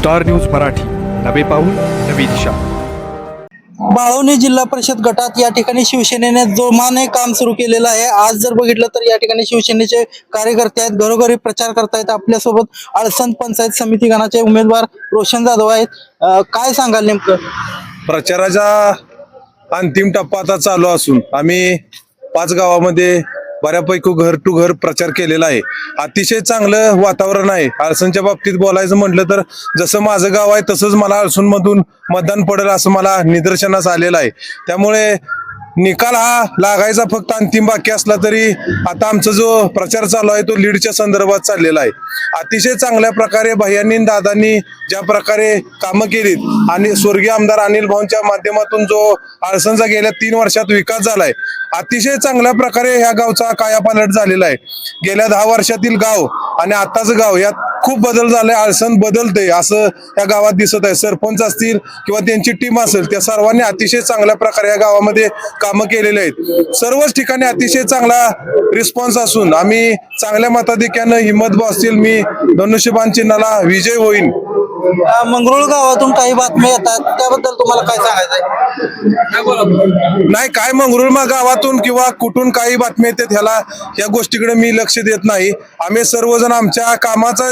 Star news Marathi, नवे पाऊल नवी दिशा। बाळवणी जिल्हा परिषद गटात या ठिकाणी शिवसेनेने जोमाने काम सुरू केलेलं आहे। आज जर बघितलं तर या ठिकाणी शिवसेनेचे कार्यकर्ते आहेत, घरोघरी प्रचार करतायत। आपल्यासोबत आळसंद पंचायत समिती गणाचे उमेदवार रोशन जाधव आहेत। काय सांगाल नेमकं? प्रचाराचा अंतिम टप्पा आता चालू असून आम्ही 5 गावामध्ये बऱ्यापैकी घर टू घर प्रचार केलेला आहे। अतिशय चांगलं वातावरण आहे। आळसनच्या बाबतीत बोलायचं म्हटलं तर जसं माझं गाव आहे तसंच मला आळसून मधून मतदान पडेल असं मला निदर्शनास आलेलं आहे। त्यामुळे निकाल हा लागायचा फक्त अंतिम बाकी असला तरी आता आमचा जो प्रचार चालू आहे तो लीडच्या संदर्भात चाललेला आहे। अतिशय चांगल्या प्रकारे भैयांनी दादांनी ज्या प्रकारे कामं केलीत आणि स्वर्गीय आमदार अनिल भाऊंच्या माध्यमातून जो आळसनचा गेल्या 3 वर्षात विकास झालाय, अतिशय चांगल्या प्रकारे ह्या गावचा कायापालट झालेला आहे। गेल्या 10 वर्षातील गाव आणि आताचं गाव यात खूप बदल झालाय। आळसण बदलते असं या गावात दिसत आहे। सरपंच असतील किंवा त्यांची टीम असेल त्या सर्वांनी अतिशय चांगल्या प्रकारे या गावामध्ये कामं केलेले आहेत। सर्वच ठिकाणी अतिशय चांगला रिस्पॉन्स असून आम्ही चांगल्या मताधिक्यानं हिम्मत असतील मी धनुष्यबाण चिन्हाला विजय होईन। मंगरुळ गावातून काही बातम्या येतात, त्याबद्दल तुम्हाला काय सांगायचंय? नाही, काय मंगरुळ गावातून किंवा कुठून काही बातम्या येतात ह्या गोष्टीकडे मी लक्ष देत नाही। आम्ही सर्वजण आमच्या कामाचा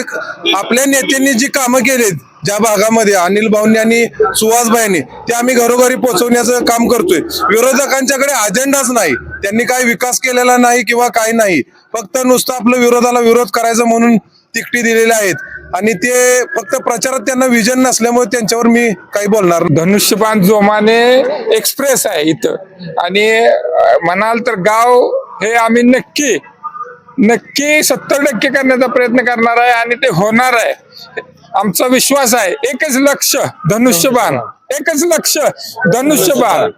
आपल्या नेत्यांनी जी कामं केलीत ज्या भागामध्ये अनिल भाऊंनी आणि सुहासभाईंनी ते आम्ही घरोघरी पोहोचवण्याचं काम करतोय। विरोधकांच्याकडे अजेंडाच नाही, त्यांनी काही विकास केलेला नाही किंवा काही नाही, फक्त नुसतं आपलं विरोधाला विरोध करायचं म्हणून तिकटी दिलेल्या आहेत आणि ते फक्त प्रचारात त्यांना विजन नसल्यामुळे त्यांच्यावर मी काही बोलणार। धनुष्यबाण जोमाने एक्सप्रेस आहे इथं आणि म्हणाल तर गाव हे आम्ही नक्की 70% करण्याचा प्रयत्न करणार आहे आणि ते होणार आहे। आमचा विश्वास आहे। एकच लक्ष धनुष्यबाण, एकच लक्ष धनुष्यबाण।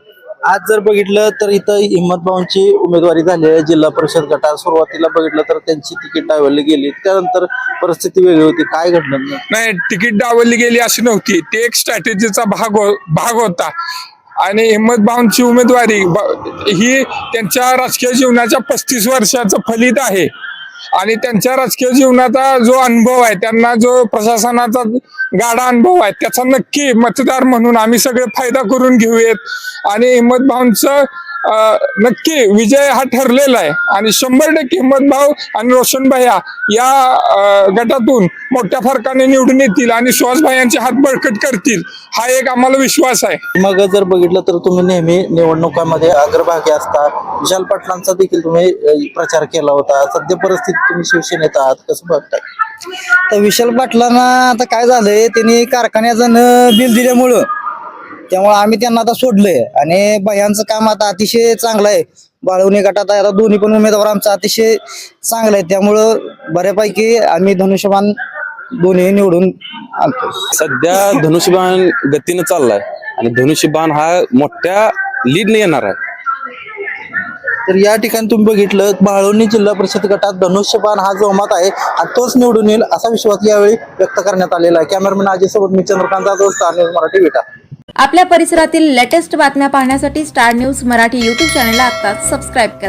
आज जर बघितलं तर इथं हिम्मत भाऊंची उमेदवारी झाली आहे जिल्हा परिषद गटात। सुरुवातीला बघितलं तर त्यांची तिकीट डावलली गेली, त्यानंतर परिस्थिती वेगळी होती। काय घडलं? नाही, तिकीट डावलली गेली अशी नव्हती, ते एक स्ट्रॅटेजीचा भाग होता आणि हिम्मत भाऊंची उमेदवारी ही त्यांच्या राजकीय जीवनाच्या 35 वर्षाचं फलित आहे आणि त्यांच्या राजकीय जीवनाचा जो अनुभव आहे, त्यांना जो प्रशासनाचा गाढा अनुभव आहे, त्याचा नक्की मतदार म्हणून आम्ही सगळे फायदा करून घेऊयात आणि हिम्मत भाऊंचं नक्की विजय हा ठरलेला आहे आणि 100% हिम्मत भाऊ आणि रोशन भैया या गटातून मोठ्या फरकाने निवडून येतील आणि सुहास भाईंचे हात बळकट करतील, हा एक आम्हाला विश्वास आहे। मग जर बघितलं तर तुम्ही नेहमी निवडणुकांमध्ये अग्रभागी असता, विशाल पाटलांचा देखील तुम्ही प्रचार केला होता। सध्या परिस्थिती तुम्ही शिवसेनेत आहात, कसं बघताय? तर विशाल पाटलांना आता काय झालंय, त्यांनी कारखान्याचं बिल दिल्यामुळं त्यामुळे आम्ही त्यांना आता सोडलंय आणि भैयांचं काम आता अतिशय चांगलं आहे। बाळवणी गटात आता दोन्ही पण उमेदवार आमचा अतिशय चांगला आहे, त्यामुळं बऱ्यापैकी आम्ही धनुष्यबाण दोन्ही निवडून आणतो। सध्या धनुष्यबाण गतीनं चाललाय आणि धनुष्यबाण हा मोठ्या लीडने येणार आहे। तर या ठिकाणी तुम्ही बघितलं बाळवणी जिल्हा परिषद गटात धनुष्यबाण हा जोमात आहे आणि तोच निवडून येईल असा विश्वास यावेळी व्यक्त करण्यात आलेला आहे। कॅमेरामॅन अजय सोबत मी चंद्रकांत जाधव, स्टार न्यूज मराठी, विटा। आपल्या परिसरातील लेटेस्ट बातम्या पाहण्यासाठी स्टार न्यूज मराठी YouTube चॅनलला आत्ताच सबस्क्राईब करा।